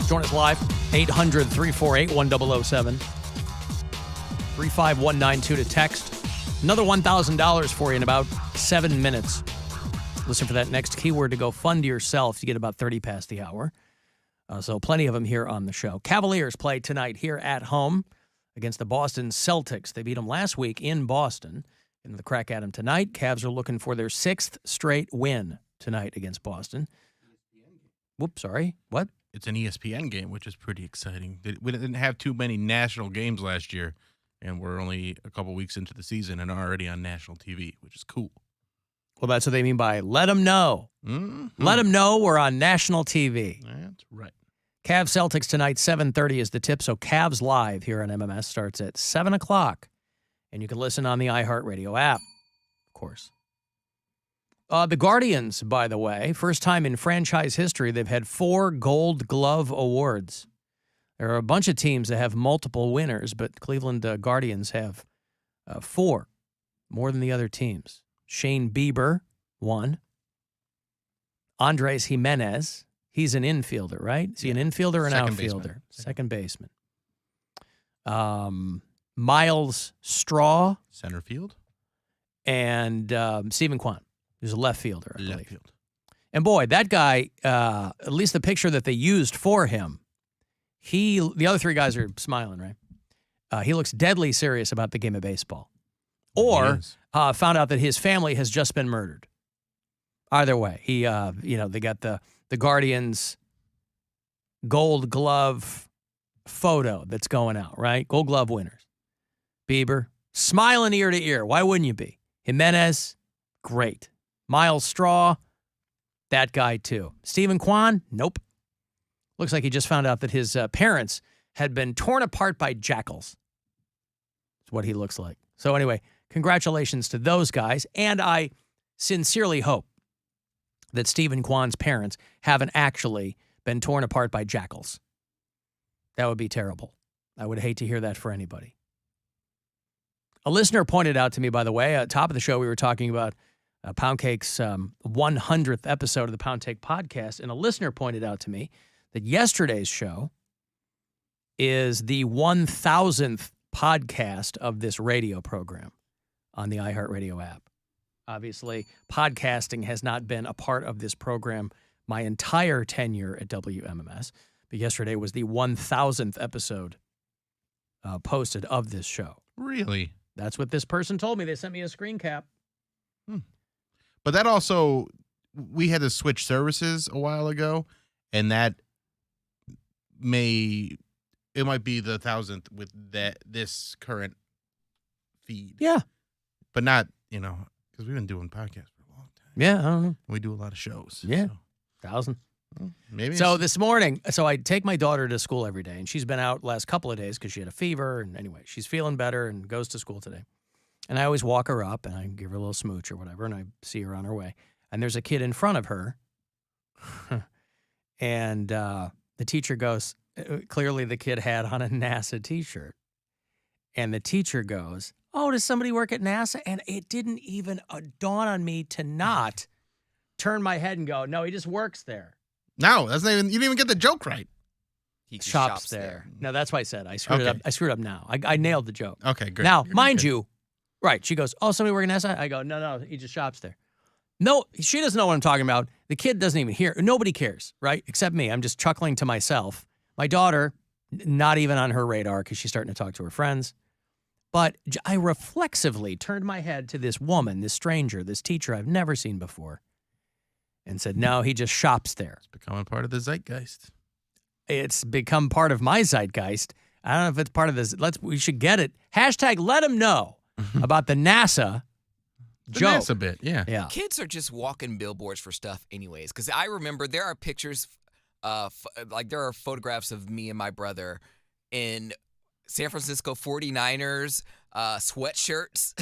Join us live, 800-348-1007. 35192 to text. Another $1,000 for you in about 7 minutes. Listen for that next keyword to go fund yourself. You get about 30 past the hour. So plenty of them here on the show. Cavaliers play tonight here at home against the Boston Celtics. They beat them last week in Boston. And the crack at them tonight. Cavs are looking for their 6th straight win tonight against Boston. Whoops, sorry. What? It's an ESPN game, which is pretty exciting. We didn't have too many national games last year, and we're only a couple weeks into the season and already on national TV, which is cool. Well, that's what they mean by let them know. Mm-hmm. Let them know we're on national TV. That's right. Cavs Celtics tonight, 7:30 is the tip. So Cavs Live here on MMS starts at 7 o'clock. And you can listen on the iHeartRadio app, of course. The Guardians, by the way, first time in franchise history, they've had 4 Gold Glove awards. There are a bunch of teams that have multiple winners, but Cleveland Guardians have 4, more than the other teams. Shane Bieber won. Andres Jimenez, he's an infielder, right? Is he an infielder or an outfielder? Second baseman. Miles Straw. Center field. And Stephen Kwan, who's a left fielder, I believe. Left field. And boy, that guy, at least the picture that they used for him, the other 3 guys are smiling, right? He looks deadly serious about the game of baseball. Or found out that his family has just been murdered. Either way, they got the Guardians Gold Glove photo that's going out, right? Gold Glove winners. Bieber, smiling ear to ear. Why wouldn't you be? Jimenez, great. Miles Straw, that guy too. Stephen Kwan, nope. Looks like he just found out that his parents had been torn apart by jackals. That's what he looks like. So anyway, congratulations to those guys. And I sincerely hope that Stephen Kwan's parents haven't actually been torn apart by jackals. That would be terrible. I would hate to hear that for anybody. A listener pointed out to me, by the way, at the top of the show, we were talking about Poundcake's 100th episode of the Poundcake podcast, and a listener pointed out to me that yesterday's show is the 1,000th podcast of this radio program on the iHeartRadio app. Obviously, podcasting has not been a part of this program my entire tenure at WMMS, but yesterday was the 1,000th episode posted of this show. Really? That's what this person told me. They sent me a screen cap. But that also, we had to switch services a while ago, and that might be the 1,000th with this current feed. Yeah. But not, because we've been doing podcasts for a long time. Yeah, I don't know. We do a lot of shows. Yeah, so. 1,000. Maybe. So this morning, I take my daughter to school every day, and she's been out last couple of days because she had a fever. And anyway, she's feeling better and goes to school today. And I always walk her up, and I give her a little smooch or whatever, and I see her on her way. And there's a kid in front of her, and the teacher goes, clearly the kid had on a NASA T-shirt. And the teacher goes, "Oh, does somebody work at NASA?" And it didn't even dawn on me to not turn my head and go, "No, he just works there." No, that's not even. You didn't even get the joke right. He just shops there. No, that's why I said I screwed it up. I screwed up now. I nailed the joke. Okay, great. Now, mind you, right? She goes, "Oh, somebody working at NASA?" I go, "No, he just shops there." No, she doesn't know what I'm talking about. The kid doesn't even hear. Nobody cares, right? Except me. I'm just chuckling to myself. My daughter, not even on her radar because she's starting to talk to her friends. But I reflexively turned my head to this woman, this stranger, this teacher I've never seen before, and said, "No, he just shops there." It's becoming part of the zeitgeist. It's become part of my zeitgeist. I don't know if it's part of this. We should get it. Hashtag let them know about the NASA joke. NASA bit, yeah. Kids are just walking billboards for stuff anyways. Because I remember there are pictures, there are photographs of me and my brother in San Francisco 49ers sweatshirts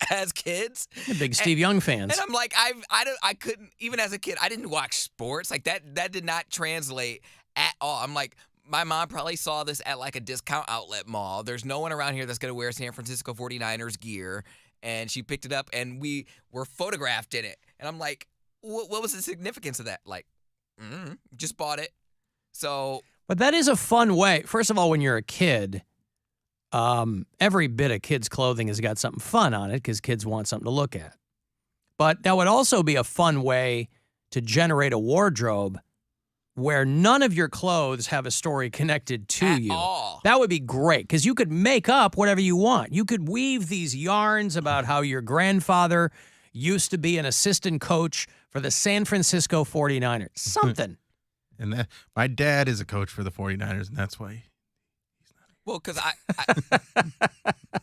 as kids. Big Steve Young fans. And I'm like, I couldn't, even as a kid, I didn't watch sports. Like that did not translate at all. I'm like, my mom probably saw this at like a discount outlet mall. There's no one around here that's going to wear San Francisco 49ers gear. And she picked it up and we were photographed in it. And I'm like, what was the significance of that? Like, just bought it. So But that is a fun way. First of all, when you're a kid, every bit of kids' clothing has got something fun on it because kids want something to look at. But that would also be a fun way to generate a wardrobe where none of your clothes have a story connected to At you. all. That would be great because you could make up whatever you want. You could weave these yarns about how your grandfather used to be an assistant coach for the San Francisco 49ers. Something. And that my dad is a coach for the 49ers, and that's why. Well, because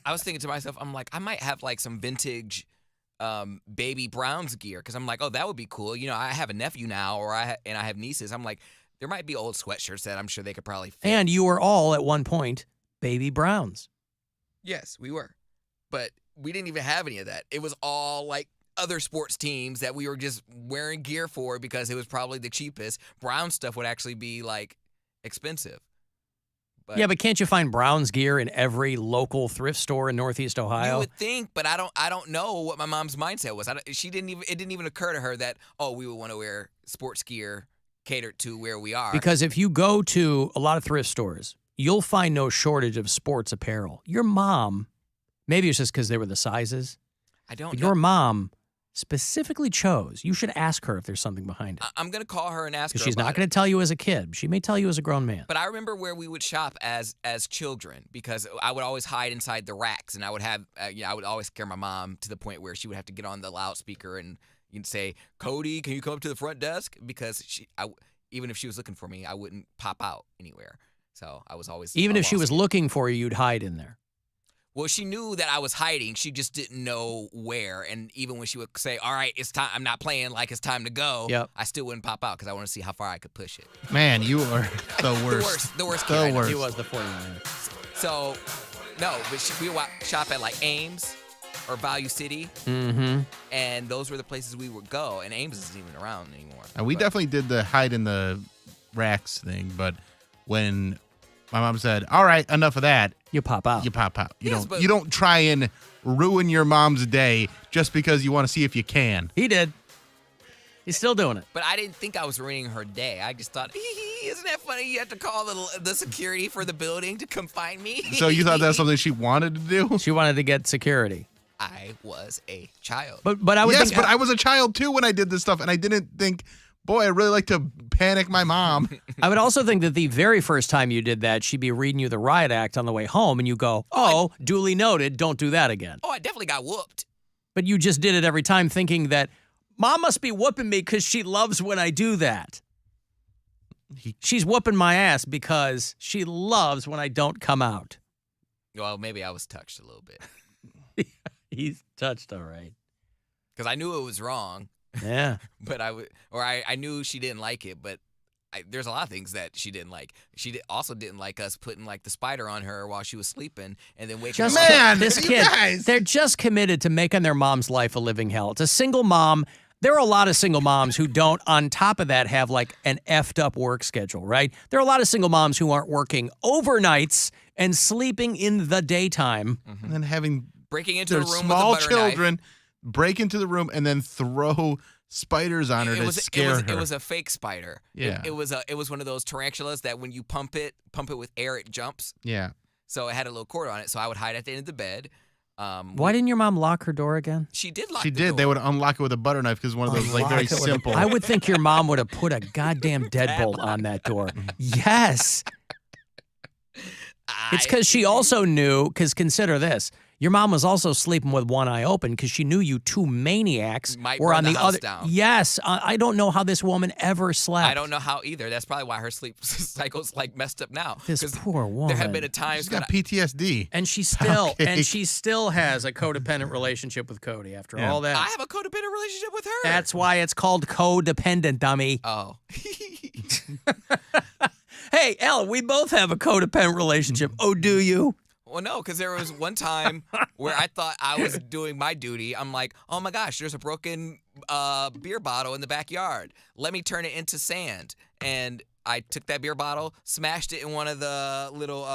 I was thinking to myself, I'm like, I might have like some vintage baby Browns gear because I'm like, oh, that would be cool. You know, I have a nephew now, I have nieces. I'm like, there might be old sweatshirts that I'm sure they could probably fit. And you were all at one point baby Browns. Yes, we were, but we didn't even have any of that. It was all like other sports teams that we were just wearing gear for because it was probably the cheapest. Brown stuff would actually be like expensive. Yeah, but can't you find Browns gear in every local thrift store in Northeast Ohio? You would think, but I don't know what my mom's mindset was. It didn't even occur to her that, oh, we would want to wear sports gear catered to where we are. Because if you go to a lot of thrift stores, you'll find no shortage of sports apparel. Your mom, maybe it's just because they were the sizes. I don't But know. your mom specifically chose. You should ask her if there's something behind it. I'm going to call her and ask her. Because she's about not going to tell you as a kid. She may tell you as a grown man. But I remember where we would shop as children because I would always hide inside the racks, and I would have, I would always scare my mom to the point where she would have to get on the loudspeaker and you'd say, "Cody, can you come up to the front desk?" Because even if she was looking for me, I wouldn't pop out anywhere. So I was always Even if she was lost. looking for you, you'd hide in there. Well, she knew that I was hiding. She just didn't know where. And even when she would say, "All right, it's time. I'm not playing. Like it's time to go." Yep. I still wouldn't pop out because I want to see how far I could push it. Man, you are the worst. The worst. The kid I know. worst. He was the 49er. So, no, but we would shop at like Ames or Value City, and those were the places we would go. And Ames isn't even around anymore. And we definitely did the hide in the racks thing, but when my mom said, "All right, enough of that," You pop out. you pop out. Yes, but- You don't try and ruin your mom's day just because you want to see if you can. He did. He's still doing it. But I didn't think I was ruining her day. I just thought, isn't that funny? You have to call the security for the building to come find me. So you thought that's something she wanted to do? She wanted to get security. I was a child. But I would Yes, think, but I was a child too when I did this stuff, and I didn't think, boy, I really like to panic my mom. I would also think that the very first time you did that, she'd be reading you the riot act on the way home, and you go, "Oh, duly noted. Don't do that again." I definitely got whooped. But you just did it every time, thinking that Mom must be whooping me because she loves when I do that. She's whooping my ass because she loves when I don't come out. Well, maybe I was touched a little bit He's touched, all right. because I knew it was wrong, Yeah. but I knew she didn't like it, but. There's a lot of things that she didn't like. She also didn't like us putting like the spider on her while she was sleeping and then waking Just her up. Man, this you kid, guys. they're just committed to making their mom's life a living hell. It's a single mom. There are a lot of single moms who don't, on top of that, have like an effed up work schedule, right? There are a lot of single moms who aren't working overnights and sleeping in the daytime. And then having Breaking into their the room small with a butter knife. children break into the room and then throw spiders on her to scare her. It was a fake spider. Yeah. It was one of those tarantulas that when you pump it with air, it jumps. Yeah. So it had a little cord on it. So I would hide at the end of the bed. Why didn't your mom lock her door again? She did lock She the did. door. They would unlock it with a butter knife because one of those like very Unlock it with a- simple. I would think your mom would have put a goddamn deadbolt on that door. Yes. It's because she also knew, because consider this, your mom was also sleeping with one eye open because she knew you two maniacs Might were burn on the the house other. down. Yes. I don't know how this woman ever slept. I don't know how either. That's probably why her sleep cycle's like messed up now. This 'Cause poor woman. There had been a time She's got PTSD. And she still has a codependent relationship with Cody after Yeah. all that. I have a codependent relationship with her. That's why it's called codependent, dummy. Oh. Hey, Ellen, we both have a codependent relationship. Oh, do you? Well, no, because there was one time where I thought I was doing my duty. I'm like, oh my gosh, there's a broken beer bottle in the backyard. Let me turn it into sand. And I took that beer bottle, smashed it in one of the little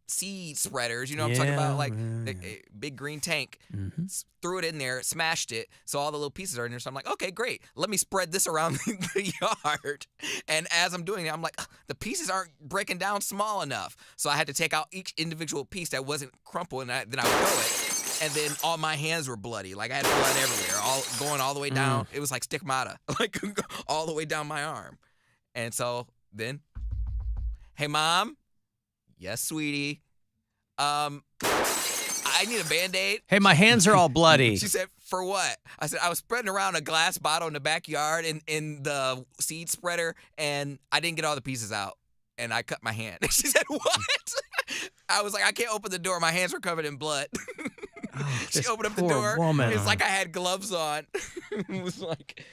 seed spreaders. You know what I'm talking about? Like the big green tank. Mm-hmm. Threw it in there, smashed it, so all the little pieces are in there. So I'm like, okay, great. Let me spread this around the yard. And as I'm doing it, I'm like, the pieces aren't breaking down small enough. So I had to take out each individual piece that wasn't crumpled, and then I would throw it. And then all my hands were bloody. Like I had blood everywhere, going all the way down. It was like stigmata, like all the way down my arm. And so then, hey, Mom. Yes, sweetie. I need a Band-Aid. Hey, my hands are all bloody. She said, for what? I said, I was spreading around a glass bottle in the backyard in the seed spreader, and I didn't get all the pieces out, and I cut my hand. And she said, what? I was like, I can't open the door. My hands were covered in blood. She opened up the door. Woman. It's like I had gloves on. It was like,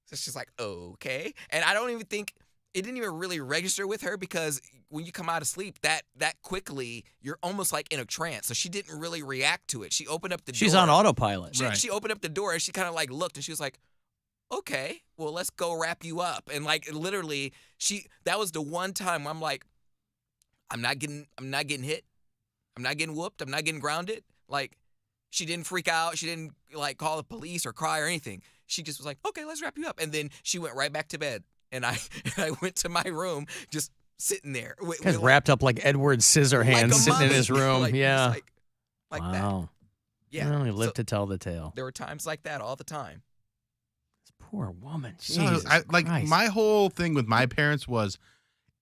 so she's like, okay. And I don't even think, it didn't even really register with her because when you come out of sleep that quickly, you're almost like in a trance. So she didn't really react to it. She opened up the door. She's on autopilot. She opened up the door and she kind of like looked and she was like, okay, well, let's go wrap you up. And like literally, that was the one time where I'm like, I'm not getting hit. I'm not getting whooped. I'm not getting grounded. Like, she didn't freak out. She didn't like call the police or cry or anything. She just was like, okay, let's wrap you up. And then she went right back to bed. And I went to my room, just sitting there. Guy's wrapped up like Edward Scissorhands, like sitting in his room. like yeah. Like wow. that. Yeah. Well, he lived to tell the tale. There were times like that all the time. This poor woman. So, Jesus Christ. my whole thing with my parents was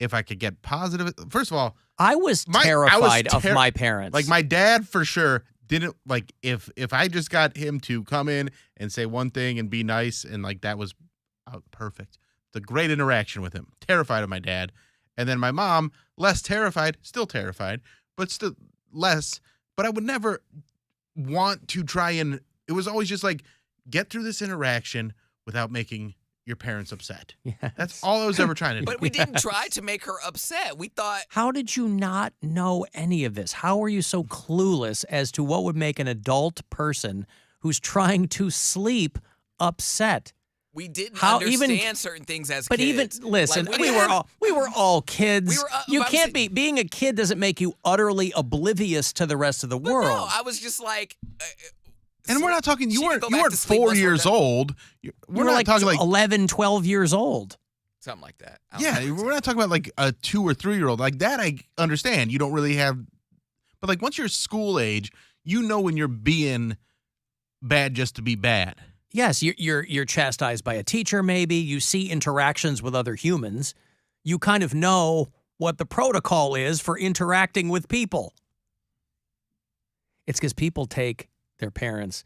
if I could get positive. First of all, I was terrified of my parents. Like my dad for sure didn't like if I just got him to come in and say one thing and be nice and like that was perfect. It's a great interaction with him. Terrified of my dad. And then my mom, less terrified, still terrified, but still less. But I would never want to try and, it was always just like, get through this interaction without making your parents upset. Yes. That's all I was ever trying to do. But we didn't try to make her upset. We thought. How did you not know any of this? How are you so clueless as to what would make an adult person who's trying to sleep upset? We didn't understand certain things as but kids. But even listen, like, we were all kids. We were, you can't be being a kid doesn't make you utterly oblivious to the rest of the world. No, I was just like. And we're not talking. You weren't 4 years old. We're not like talking like 11, 12 years old. Something like that. Yeah, we're not talking about like a 2 or 3 year old. Like that, I understand. You don't really have, but like once you're school age, you know when you're being bad just to be bad. Yes, you're chastised by a teacher, maybe. You see interactions with other humans. You kind of know what the protocol is for interacting with people. It's because people take their parents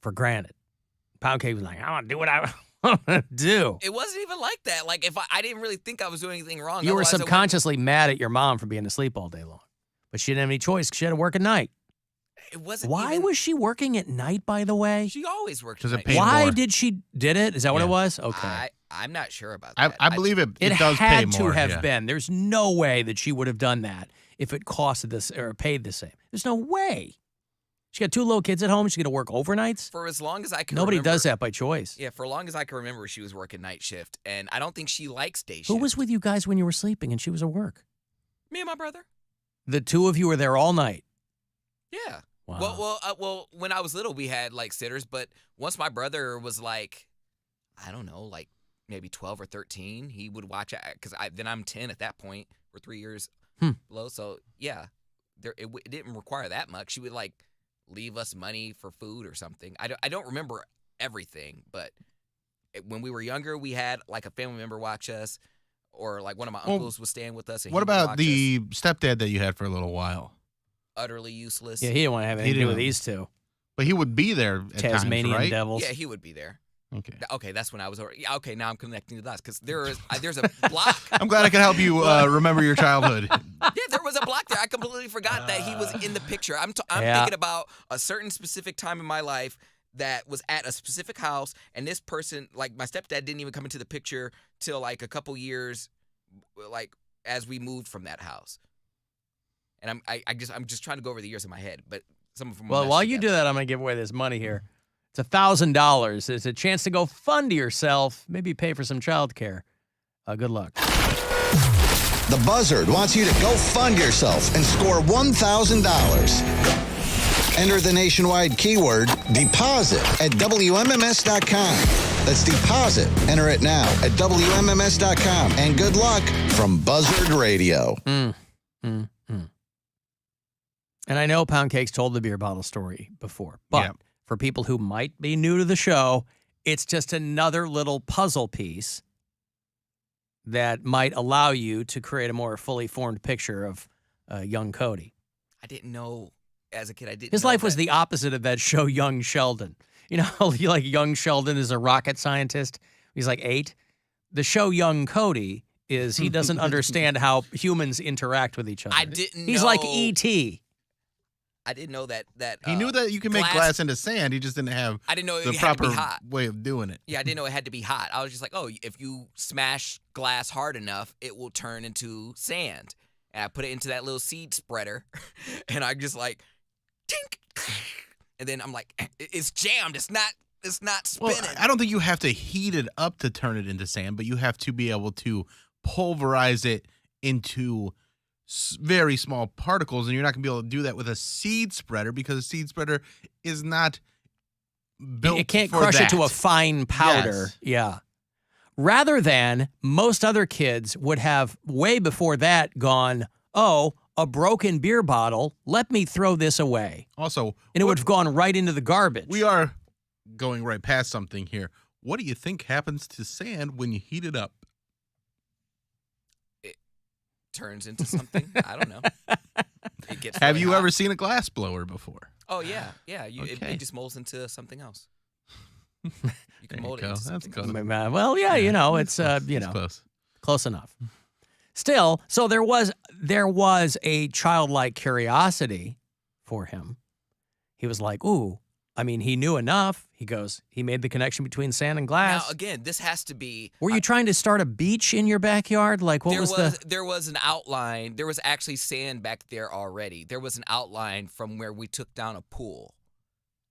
for granted. Poundcake was like, I want to do what I want to do. It wasn't even like that. Like, if I didn't really think I was doing anything wrong. You were subconsciously mad at your mom for being asleep all day long. But she didn't have any choice because she had to work at night. It wasn't. Why was she working at night, by the way? She always worked at night. night. Why did she did it? Is that what it was? Okay. I'm not sure about that. I believe it does pay had more. to have been. There's no way that she would have done that if it costed this or paid the same. There's no way. She got 2 little kids at home. She's going to work overnights? For as long as I can Nobody remember. does that by choice. Yeah, for as long as I can remember, she was working night shift. And I don't think she likes day shift. Who was with you guys when you were sleeping and she was at work? Me and my brother. The 2 of you were there all night? Yeah. Wow. Well, when I was little, we had like sitters. But once my brother was like, I don't know, like maybe 12 or 13, he would watch it. Because then I'm 10 at that point. We're 3 years below. So, yeah, it didn't require that much. She would like leave us money for food or something. I don't remember everything, but when we were younger, we had like a family member watch us, or like one of my uncles was staying with us. And what about the stepdad that you had for a little while? Utterly useless. Yeah, he didn't want to have anything to do with these 2. But he would be there at Tasmanian times, right? devils. Yeah, he would be there. Okay, that's when I was. Okay, now I'm connecting the dots because there's a block. I'm glad I could help you remember your childhood. Yeah, there was a block there. I completely forgot that he was in the picture. I'm thinking about a certain specific time in my life that was at a specific house, and this person, like my stepdad, didn't even come into the picture till like a couple years, like as we moved from that house. And I'm just trying to go over the years in my head, but some of them. Well, while you do that, I'm gonna give away this money here. It's $1,000. It's a chance to go fund yourself. Maybe pay for some childcare. Good luck. The Buzzard wants you to go fund yourself and score $1,000. Enter the nationwide keyword deposit at WMMS.com. That's deposit. Enter it now at WMMS.com. And good luck from Buzzard Radio. And I know Poundcake's told the beer bottle story before, but for people who might be new to the show, it's just another little puzzle piece that might allow you to create a more fully formed picture of young Cody. I didn't know as a kid. I didn't. His know life was that. the opposite of that show, Young Sheldon. You know, like young Sheldon is a rocket scientist. He's like 8. The show Young Cody is he doesn't understand how humans interact with each other. I didn't. He's know, like E.T. I didn't know that. He knew that you can make glass into sand. He just didn't have I didn't know the it had to proper be hot. way of doing it. Yeah, I didn't know it had to be hot. I was just like, oh, if you smash glass hard enough, it will turn into sand. And I put it into that little seed spreader, and I just like, tink. And then I'm like, it's jammed. It's not spinning. Well, I don't think you have to heat it up to turn it into sand, but you have to be able to pulverize it into very small particles, and you're not going to be able to do that with a seed spreader because a seed spreader is not built It can't for crush that. it to a fine powder. Yes. Yeah. Rather than most other kids would have way before that gone, oh, a broken beer bottle, let me throw this away. Also, And it would have gone right into the garbage. we are going right past something here. What do you think happens to sand when you heat it up? Turns into something. I don't know. It gets Have really you hot. ever seen a glass blower before? Oh yeah. Okay. It just molds into something else. You There can you mold it go. into That's something close. else. Well, yeah, you know, it's It's close. close enough. Still, so there was a childlike curiosity for him. He was like, ooh, I mean, he knew enough. He goes, he made the connection between sand and glass. Now again, this has to be. Were you trying to start a beach in your backyard? Like, what There was an outline. There was actually sand back there already. There was an outline from where we took down a pool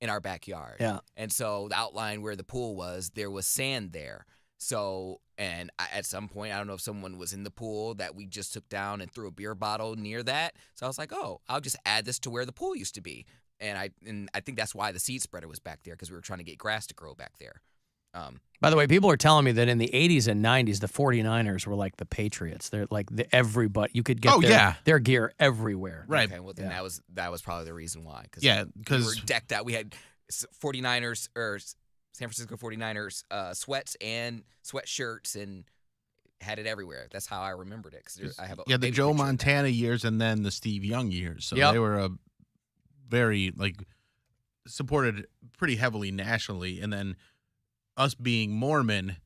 in our backyard. Yeah. And so the outline where the pool was, there was sand there. So, and at some point, I don't know if someone was in the pool that we just took down and threw a beer bottle near that. So I was like, oh, I'll just add this to where the pool used to be. And I think that's why the seed spreader was back there, because we were trying to get grass to grow back there. By the way, people are telling me that in the 80s and 90s, the 49ers were like the Patriots. They're like everybody. You could get their gear everywhere. Right. Okay, well, then that was probably the reason why. Yeah, we because were decked out. We had 49ers or San Francisco 49ers sweats and sweatshirts and had it everywhere. That's how I remembered it. Cause I have a the baby Joe picture of that. Montana years and then the Steve Young years. So Yep. they were very supported pretty heavily nationally. And then us being Mormon,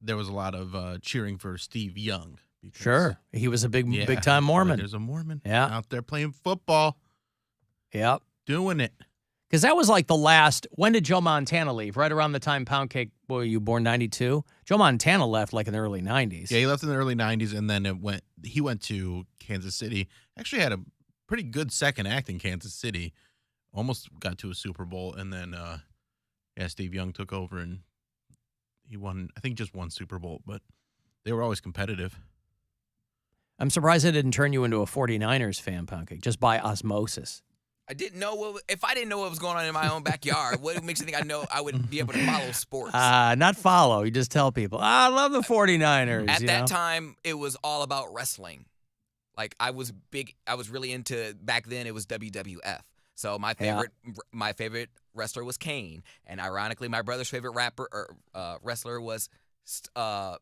there was a lot of cheering for Steve Young. Because, Sure. He was a big time like, Mormon. there's a Mormon Yeah. out there playing football, Yep. doing it. Because that was like the last. When did Joe Montana leave? Right around the time Poundcake, boy, you born 92? Joe Montana left like in the early 90s. Yeah, he left in the early 90s, and then he went to Kansas City. Actually had a pretty good second act in Kansas City. Almost got to a Super Bowl, and then Steve Young took over, and he won, I think just one Super Bowl, but they were always competitive. I'm surprised it didn't turn you into a 49ers fan, Poundcake, just by osmosis. I didn't know if I didn't know what was going on in my own backyard. What makes you think I would be able to follow sports? Not follow. You just tell people, I love the 49ers. At you that know? time, it was all about wrestling. Like I was really into, back then it was WWF. So my favorite wrestler was Kane, and ironically, my brother's favorite wrestler was the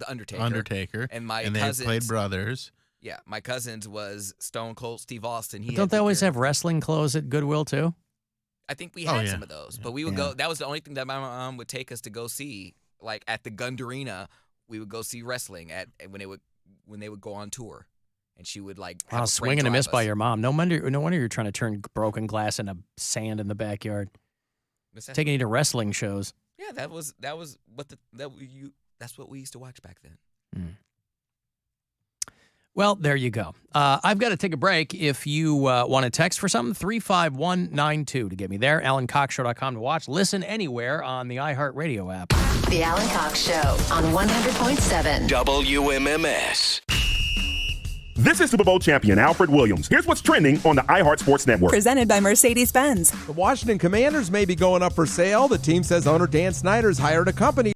Undertaker. And my cousins they played brothers. Yeah, my cousins was Stone Cold Steve Austin. Don't they always have wrestling clothes at Goodwill too? I think we had yeah. some of those, but we would go. That was the only thing that my mom would take us to go see. Like at the Gund Arena, we would go see wrestling when they would go on tour, and she would like. Have Wow, a friend swing and a miss drive by us. your mom. No wonder you're trying to turn broken glass into sand in the backyard. Taking you to wrestling shows. Yeah, that's what we used to watch back then. Well, there you go. I've got to take a break. If you want to text for something, 35192 to get me there. AlanCoxShow.com to watch. Listen anywhere on the iHeartRadio app. The Alan Cox Show on 100.7 WMMS. This is Super Bowl champion Alfred Williams. Here's what's trending on the iHeart Sports Network. Presented by Mercedes-Benz. The Washington Commanders may be going up for sale. The team says owner Dan Snyder's hired a company